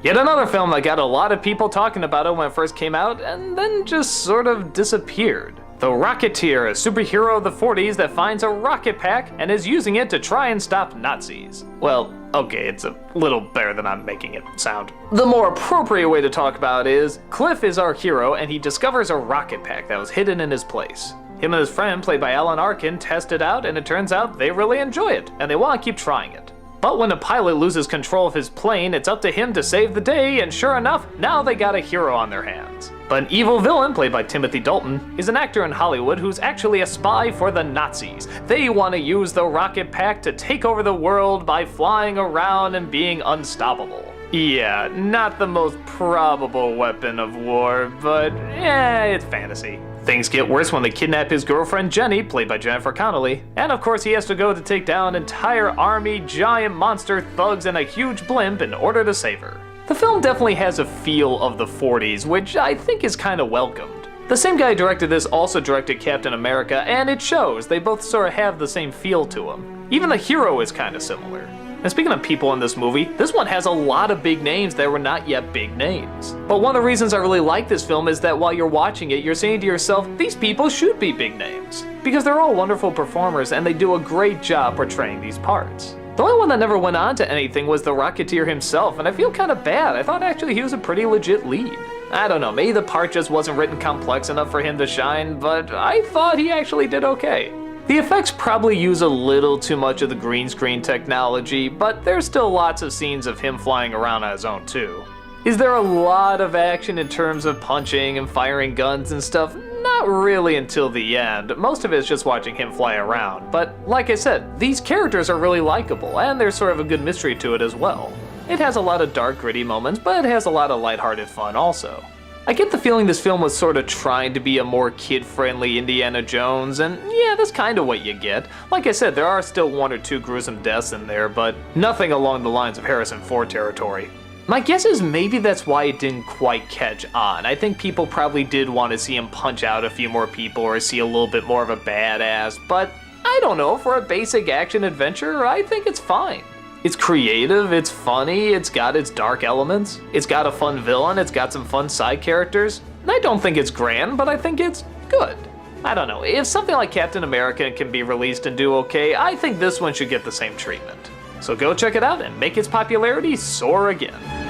Yet another film that got a lot of people talking about it when it first came out, and then just sort of disappeared. The Rocketeer, a superhero of the 40s that finds a rocket pack and is using it to try and stop Nazis. Well, okay, it's a little better than I'm making it sound. The more appropriate way to talk about it is, Cliff is our hero and he discovers a rocket pack that was hidden in his place. Him and his friend, played by Alan Arkin, test it out and it turns out they really enjoy it and they want to keep trying it. But when a pilot loses control of his plane, it's up to him to save the day, and sure enough, now they got a hero on their hands. But an evil villain, played by Timothy Dalton, is an actor in Hollywood who's actually a spy for the Nazis. They want to use the rocket pack to take over the world by flying around and being unstoppable. Yeah, not the most probable weapon of war, but it's fantasy. Things get worse when they kidnap his girlfriend Jenny, played by Jennifer Connelly, and of course he has to go to take down an entire army, giant monster thugs, and a huge blimp in order to save her. The film definitely has a feel of the 40s, which I think is kinda welcomed. The same guy who directed this also directed Captain America, and it shows. They both sort of have the same feel to them. Even the hero is kinda similar. And speaking of people in this movie, this one has a lot of big names that were not yet big names. But one of the reasons I really like this film is that while you're watching it, you're saying to yourself, these people should be big names. Because they're all wonderful performers and they do a great job portraying these parts. The only one that never went on to anything was the Rocketeer himself, and I feel kinda bad. I thought actually he was a pretty legit lead. I don't know, maybe the part just wasn't written complex enough for him to shine, but I thought he actually did okay. The effects probably use a little too much of the green screen technology, but there's still lots of scenes of him flying around on his own too. Is there a lot of action in terms of punching and firing guns and stuff? Not really until the end. Most of it is just watching him fly around, but like I said, these characters are really likable, and there's sort of a good mystery to it as well. It has a lot of dark, gritty moments, but it has a lot of lighthearted fun also. I get the feeling this film was sort of trying to be a more kid-friendly Indiana Jones, and yeah, that's kind of what you get. Like I said, there are still one or two gruesome deaths in there, but nothing along the lines of Harrison Ford territory. My guess is maybe that's why it didn't quite catch on. I think people probably did want to see him punch out a few more people or see a little bit more of a badass, but I don't know, for a basic action adventure, I think it's fine. It's creative, it's funny, it's got its dark elements, it's got a fun villain, it's got some fun side characters. I don't think it's grand, but I think it's good. I don't know, if something like Captain America can be released and do okay, I think this one should get the same treatment. So go check it out and make its popularity soar again.